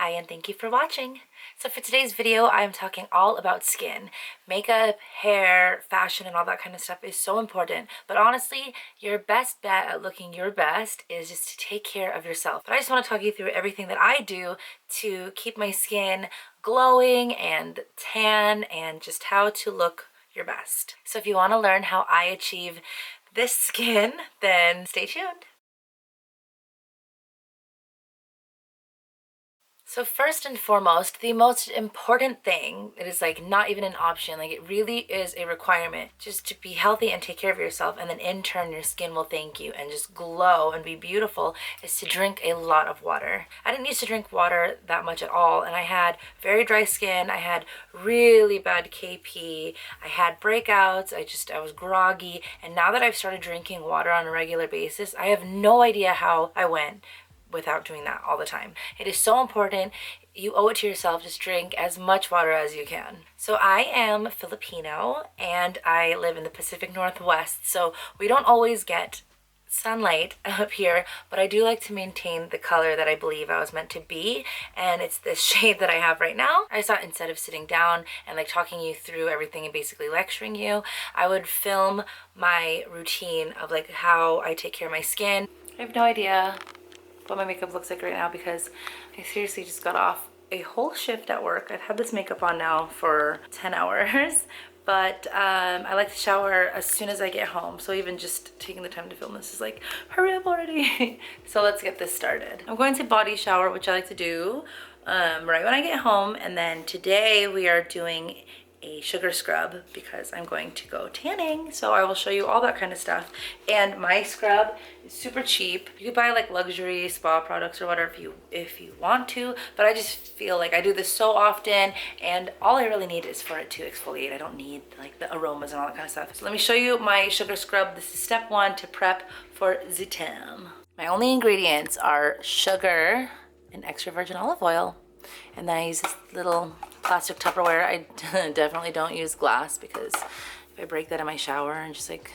Hi, and thank you for watching. So for today's video, I'm talking all about skin. Makeup, hair, fashion, and all that kind of stuff is so important. But honestly, your best bet at looking your best is just to take care of yourself. But I just want to talk you through everything that I do to keep my skin glowing and tan and just how to look your best. So if you want to learn how I achieve this skin, then stay tuned. So first and foremost, the most important thing, it is like not even an option, like it really is a requirement just to be healthy and take care of yourself, and then in turn your skin will thank you and just glow and be beautiful, is to drink a lot of water. I didn't used to drink water that much at all, and I had very dry skin, I had really bad KP, I had breakouts, I was groggy, and now that I've started drinking water on a regular basis, I have no idea how I went without doing that all the time. It is so important. You owe it to yourself. Just drink as much water as you can. So I am Filipino and I live in the Pacific Northwest, so we don't always get sunlight up here, but I do like to maintain the color that I believe I was meant to be, and it's this shade that I have right now. I thought instead of sitting down and like talking you through everything and basically lecturing you, I would film my routine of like how I take care of my skin. I have no idea what my makeup looks like right now because I seriously just got off a whole shift at work. I've had this makeup on now for 10 hours, but I like to shower as soon as I get home. So even just taking the time to film this is like, hurry up already. So let's get this started. I'm going to body shower, which I like to do right when I get home. And then today we are doing a sugar scrub because I'm going to go tanning, so I will show you all that kind of stuff. And my scrub is super cheap. You could buy like luxury spa products or whatever if you want to, but I just feel like I do this so often and all I really need is for it to exfoliate. I don't need like the aromas and all that kind of stuff. So let me show you my sugar scrub. This is step one to prep for the tan. My only ingredients are sugar and extra virgin olive oil, and then I use this little plastic Tupperware. I definitely don't use glass because if I break that in my shower and just like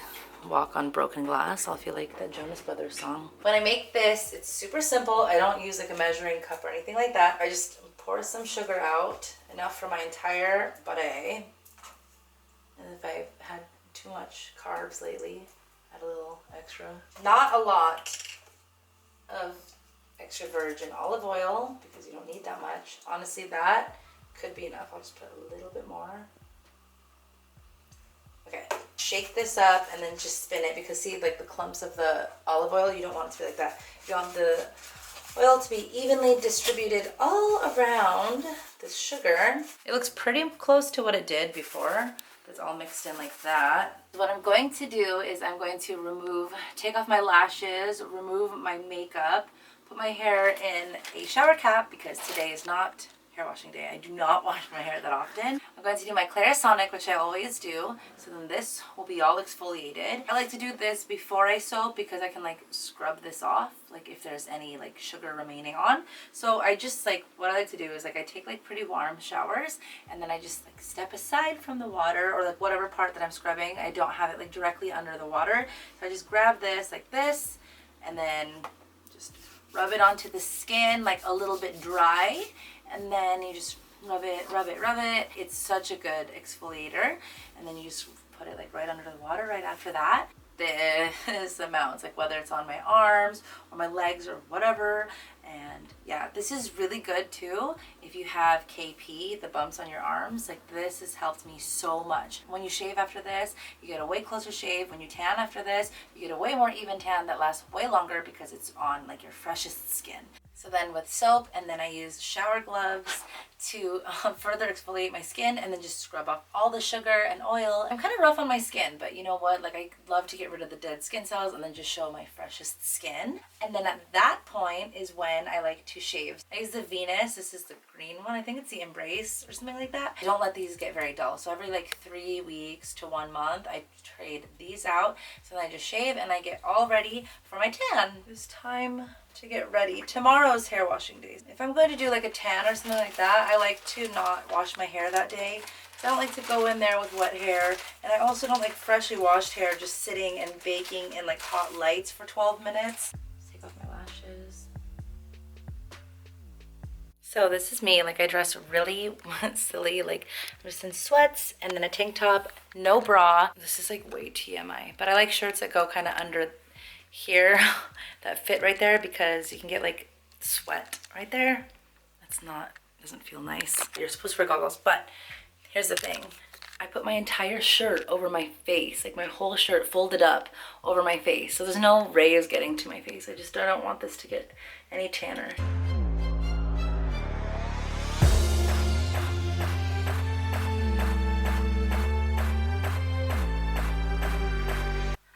walk on broken glass, I'll feel like that Jonas Brothers song. When I make this, it's super simple. I don't use like a measuring cup or anything like that. I just pour some sugar out, enough for my entire body. And if I've had too much carbs lately, add a little extra. Not a lot of extra virgin olive oil because you don't need that much. Honestly, that could be enough. I'll just put a little bit more. Okay, shake this up and then just spin it because see like the clumps of the olive oil, you don't want it to be like that. You want the oil to be evenly distributed all around this sugar. It looks pretty close to what it did before. It's all mixed in like that. What I'm going to do is I'm going to take off my lashes, remove my makeup, put my hair in a shower cap because today is not hair washing day. I do not wash my hair that often. I'm going to do my Clarisonic, which I always do. So then this will be all exfoliated. I like to do this before I soap because I can like scrub this off, like if there's any like sugar remaining on. So I just like, what I like to do is like I take like pretty warm showers and then I just like step aside from the water or like whatever part that I'm scrubbing. I don't have it like directly under the water. So I just grab this like this and then just rub it onto the skin like a little bit dry, and then you just rub it. It's such a good exfoliator, and then you just put it like right under the water right after that. This amounts, like whether it's on my arms or my legs or whatever. And yeah, this is really good too if you have KP, the bumps on your arms. Like this has helped me so much. When you shave after this, you get a way closer shave. When you tan after this, you get a way more even tan that lasts way longer because it's on like your freshest skin. So then with soap, and then I use shower gloves to further exfoliate my skin and then just scrub off all the sugar and oil. I'm kind of rough on my skin, but you know what? Like I love to get rid of the dead skin cells and then just show my freshest skin. And then at that point is when I like to shave. I use the Venus. This is the green one. I think it's the Embrace or something like that. I don't let these get very dull. So every like 3 weeks to 1 month, I trade these out. So then I just shave and I get all ready for my tan. It's time to get ready. Tomorrow's hair washing day. If I'm going to do like a tan or something like that, I like to not wash my hair that day. I don't like to go in there with wet hair, and I also don't like freshly washed hair just sitting and baking in like hot lights for 12 minutes. Let's take off my lashes. So this is me, like I dress really silly, like I'm just in sweats and then a tank top, no bra. This is like way TMI, but I like shirts that go kind of under here that fit right there because you can get like sweat right there. That's not, doesn't feel nice. You're supposed to wear goggles, but here's the thing. I put my entire shirt over my face, like my whole shirt folded up over my face. So there's no rays getting to my face. I don't want this to get any tanner.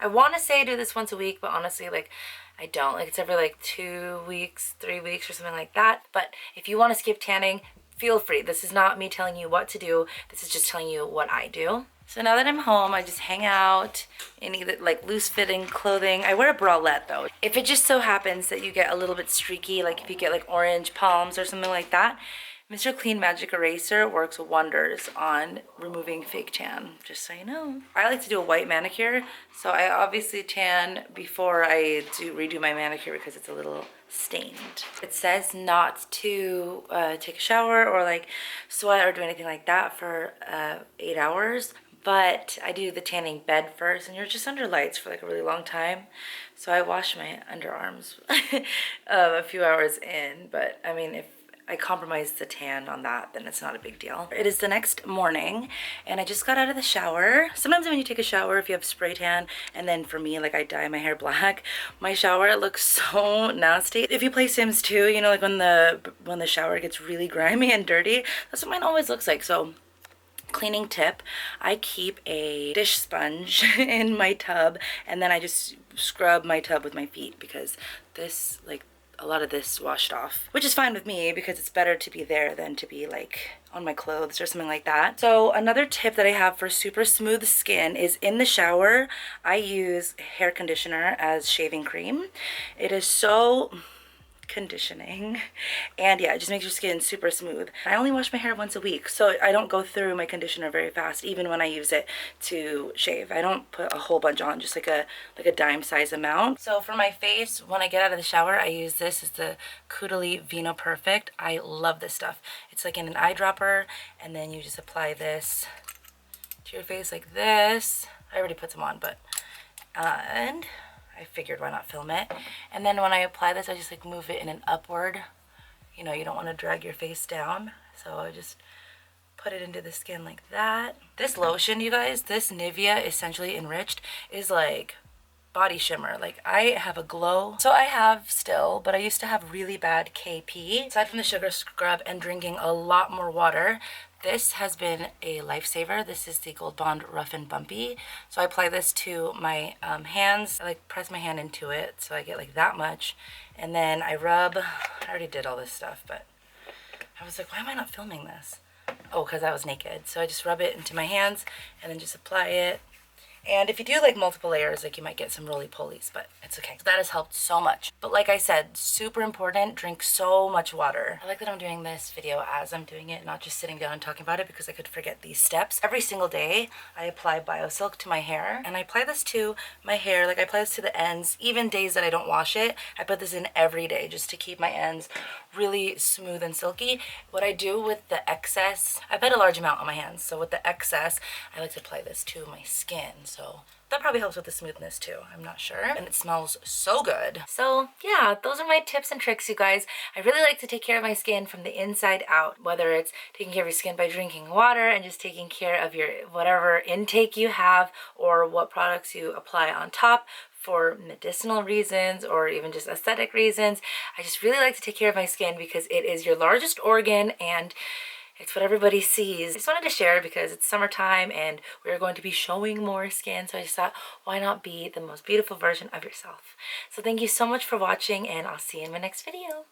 I want to say I do this once a week, but honestly, like, I don't. Like, it's every, like, 2 weeks, 3 weeks, or something like that. But if you want to skip tanning, feel free. This is not me telling you what to do. This is just telling you what I do. So now that I'm home, I just hang out in either, like, loose-fitting clothing. I wear a bralette, though. If it just so happens that you get a little bit streaky, like if you get, like, orange palms or something like that, Mr. Clean Magic Eraser works wonders on removing fake tan, just so you know. I like to do a white manicure, so I obviously tan before I redo my manicure because it's a little stained. It says not to take a shower or like sweat or do anything like that for 8 hours, but I do the tanning bed first, and you're just under lights for like a really long time. So I wash my underarms a few hours in, but I mean, if I compromise the tan on that, then it's not a big deal. It is the next morning and I just got out of the shower. Sometimes when you take a shower, if you have spray tan, and then for me, like I dye my hair black, my shower looks so nasty. If you play Sims 2, you know, like when the shower gets really grimy and dirty, that's what mine always looks like. So cleaning tip, I keep a dish sponge in my tub and then I just scrub my tub with my feet because this, like, a lot of this washed off, which is fine with me because it's better to be there than to be like on my clothes or something like that. So another tip that I have for super smooth skin is in the shower, I use hair conditioner as shaving cream. It is so conditioning, and yeah, it just makes your skin super smooth. I only wash my hair once a week, so I don't go through my conditioner very fast, even when I use it to shave. I don't put a whole bunch on, just like a dime size amount. So for my face, when I get out of the shower, I use this. It's the Caudalie Vino Perfect. I love this stuff. It's like in an eyedropper, and then you just apply this to your face like this. I already put some on, but and I figured why not film it. And then when I apply this, I just like move it in an upward. You know, you don't want to drag your face down. So I just put it into the skin like that. This lotion, you guys, this Nivea Essentially Enriched is like body shimmer. Like I have a glow. So I have still, but I used to have really bad KP. Aside from the sugar scrub and drinking a lot more water, this has been a lifesaver. This is the Gold Bond Rough and Bumpy. So I apply this to my hands. I like press my hand into it so I get like that much. And then I rub. I already did all this stuff, but I was like, why am I not filming this? Oh, because I was naked. So I just rub it into my hands and then just apply it. And if you do like multiple layers, like you might get some roly-polies, but it's okay. So that has helped so much. But like I said, super important, drink so much water. I like that I'm doing this video as I'm doing it, not just sitting down and talking about it because I could forget these steps. Every single day, I apply BioSilk to my hair, and I apply this to my hair, like I apply this to the ends, even days that I don't wash it. I put this in every day just to keep my ends really smooth and silky. What I do with the excess, I put a large amount on my hands, so with the excess, I like to apply this to my skin. So that probably helps with the smoothness too. I'm not sure. And it smells so good. So yeah, those are my tips and tricks, you guys. I really like to take care of my skin from the inside out, whether it's taking care of your skin by drinking water and just taking care of your whatever intake you have or what products you apply on top for medicinal reasons or even just aesthetic reasons. I just really like to take care of my skin because it is your largest organ and it's what everybody sees. I just wanted to share because it's summertime and we're going to be showing more skin. So I just thought, why not be the most beautiful version of yourself? So thank you so much for watching and I'll see you in my next video.